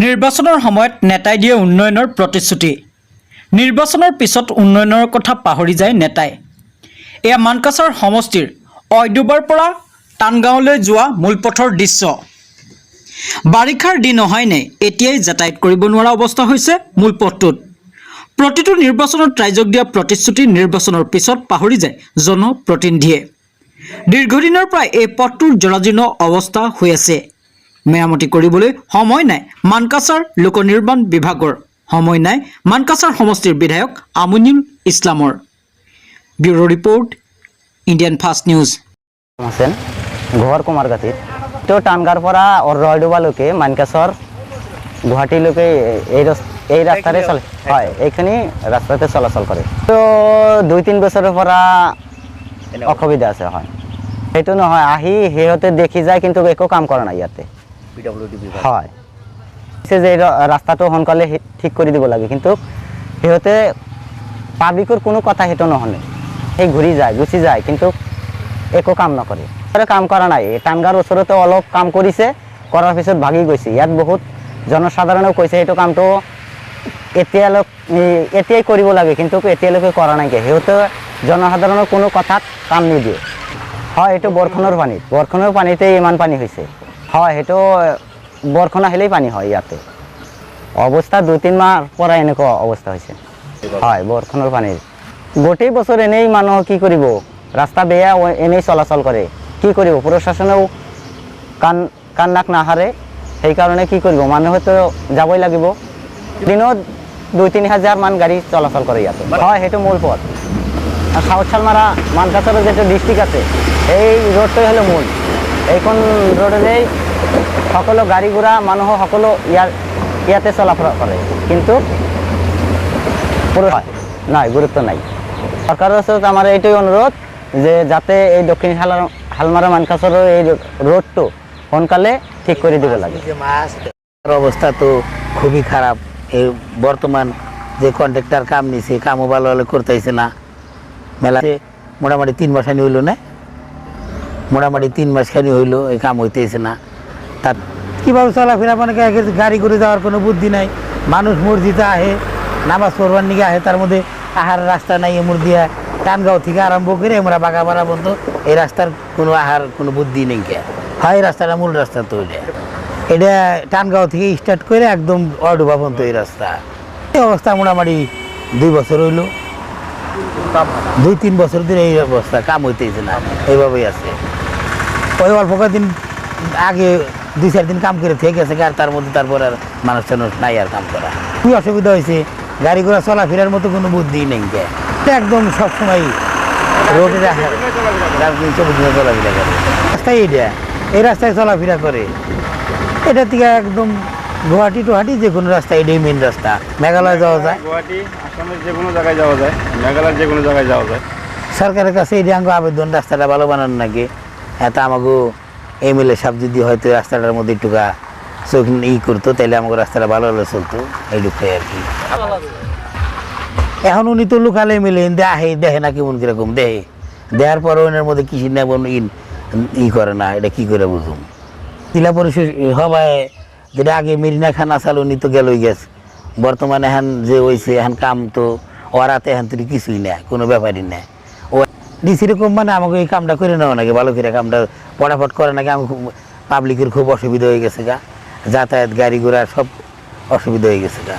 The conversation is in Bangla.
নিৰ্বাচনৰ সময়ত নেতাই দিয়ে উন্নয়নৰ প্ৰতিশ্ৰুতি। নিৰ্বাচনৰ পিছত উন্নয়নৰ কথা পাহৰি যায় নেতাই। এয়া মানকাছাৰ সমষ্টিৰ অইদুবাৰ পৰা টানগাঁৱলৈ যোৱা মূলপথৰ দৃশ্য। বাৰিষাৰ দিন নহয়নে এতিয়াই যাতায়াত কৰিব নোৱাৰা অৱস্থা হৈছে মূলপথটোত। প্ৰতিটো নিৰ্বাচনত ৰাইজক দিয়া প্ৰতিশ্ৰুতি নিৰ্বাচনৰ পিছত পাহৰি যায় জনপ্ৰতিনিধিয়ে। দীৰ্ঘদিনৰ পৰা এই পথটোৰ জৰাজীৰ্ণ অৱস্থা হৈ আছে। মেৰামতি কৰিবলৈ সময় নাই মানকাছাৰ লোক নিৰ্মাণ বিভাগৰ, সময় নাই মানকাছাৰ সমষ্টিৰ বিধায়ক আমিনুল ইছলামৰ। Bureau report, Indian fast news. আছেন ঘৰ কুমাৰগাতিত তো টানগাঁৱৰ পৰা ৰয়ডুবালৈকে মানকাছৰ গুৱাহাটীলৈকে এই ৰাস্তাৰে চলে, হয় এইখিনি ৰাস্তাতে চলাচল কৰে। তো 2-3 বছৰৰ পৰা অসুবিধা আছে, হয় সেইটো নহয় আহি সিহঁতে দেখি যায় কিন্তু একো কাম কৰা নাই ইয়াতে। হয় যে ৰাস্তাটো সোনকালে ঠিক কৰি দিব লাগে কিন্তু সিহঁতে পাব্লিকৰ কোনো কথা সেইটো নহনে, সেই ঘূৰি যায় গুচি যায় কিন্তু একো কাম নকৰে। কাম কৰা নাই। টানগাঁৱৰ ওচৰতে অলপ কাম কৰিছে, কৰাৰ পিছত ভাগি গৈছে। ইয়াত বহুত জনসাধাৰণেও কৈছে সেইটো কামটো এতিয়াই কৰিব লাগে কিন্তু এতিয়ালৈকে কৰা নাইকিয়া। সিহঁতে জনসাধাৰণৰ কোনো কথাত কাম নিদিয়ে। হয় এইটো বৰষুণৰ পানীতে ইমান পানী হৈছে। হয় সেইটো বৰষুণ আহিলেই পানী হয় ইয়াতে। অৱস্থা 2-3 মাহৰ পৰা এনেকুৱা অৱস্থা হৈছে। হয় বৰষুণৰ পানীৰ গোটেই বছৰ এনেই মানুহ কি কৰিব, ৰাস্তা বেয়া এনেই চলাচল কৰে, কি কৰিব প্ৰশাসনেও কাণ নাক নাহাৰে। সেইকাৰণে কি কৰিব মানুহেতো যাবই লাগিব। দিনত 2-3 হাজাৰ মান গাড়ী চলাচল কৰে ইয়াতে। হয় সেইটো মূল পথ। আর সাউথ শালমারা মানকাছারের যেটা ডিস্ট্রিক্ট আছে এই রোডটাই হলো মূল। এইখন রোডেই সকলো গাড়ী ঘোড়া মানুহ সকলো ইয়াতে চলাফৰা কৰে কিন্তু নাই গুৰুত্ব নাই। সরকারের ওচৰত আমার এইটাই অনুরোধ যে যাতে এই দক্ষিণ শালমারা মানকাছারের এই রোডটো সোনকালে ঠিক করে দিব লাগে। অবস্থা তো খুবই খারাপ। এই বর্তমান যে কন্ট্রাক্টর কাম নিছে কামও ভালো ভালো করতেছে না। মেলাতে মোটামুটি 3 মাস খানি হইল না, মোটামুটি 3 মাস খানি হইল, এই কাম হইতেছে না। তার কীভাবে চলাফেরা মানে গাড়ি করে যাওয়ার কোনো বুদ্ধি নাই। মানুষ মসজিদে আহে নামাজ পড়বার নিকে আহে, তার মধ্যে আহার রাস্তা নাই। এমর দিয়া টানগাঁও থেকে আরম্ভ করে আমরা বাগাবাড়া পর্যন্ত এই রাস্তার কোনো আহার কোনো বুদ্ধি নেই। কে হয় রাস্তাটা মূল রাস্তা তো এটা টানগাঁও থেকে স্টার্ট করে একদম অডুবা পর্যন্ত এই রাস্তা। এই অবস্থা মোটামুটি 2 বছর হইল, 2-3 বছর ধরে এই অবস্থা, কাম হইতেছে না, এইভাবেই আছে। ওই অল্প কয়েকদিন আগে 2-4 দিন কাম করে থেকে গেছে আর তার মধ্যে তারপর আর মানুষ নাই আর কাম করা। খুবই অসুবিধা হয়েছে, গাড়ি ঘোড়া চলাফেরার মতো কোনো বুদ্ধি নেই। একদম সবসময় রোডে চলাফেরা করে রাস্তায় এই রাস্তায় চলাফেরা করে। এটা থেকে একদম গুয়াহাটি টুহাটি যে কোনো রাস্তা, এটাই মেন রাস্তা। মেঘালয় যাওয়া যায়, গুয়াহাটি আসামের যে কোনো জায়গায় যাওয়া যায়, মেঘালয়ের যে কোনো জায়গায় যাওয়া যায়। সরকারের কাছে এই আঙ্গ আবেদন রাস্তাটা ভালো বানানো নাকি। এত আমাকে MLA সাহেব যদি হয়তো রাস্তাটার মধ্যে একটুকা চোখ করতো তাহলে আমাকে রাস্তাটা ভালো ভালো চলতো, এইটুকুই আর কি। এখন উনি তো লোকাল MLA আহে দেখে না কেমন কিরকম দেখার পর ওনার মধ্যে কৃষি নেবন করে না, এটা কি করে বুঝুম। জেলা পরিষদ সবাই যেটা আগে মেরিনা খান আসাল উনি তো গেলই গেছে। বর্তমানে এখন যে হয়েছে এখন কাম তো ওরাতে এখন তুই কিছুই নেই, কোনো ব্যাপারই নেই। ও ডিসি রকম মানে আমাকে এই কামটা করে নেওয়া নাকি, ভালো করে কামটা ফটাফট করে নাকি। আমি পাবলিকের খুব অসুবিধা হয়ে গেছে গা, যাতায়াত গাড়ি ঘোড়া সব অসুবিধা হয়ে গেছে গা।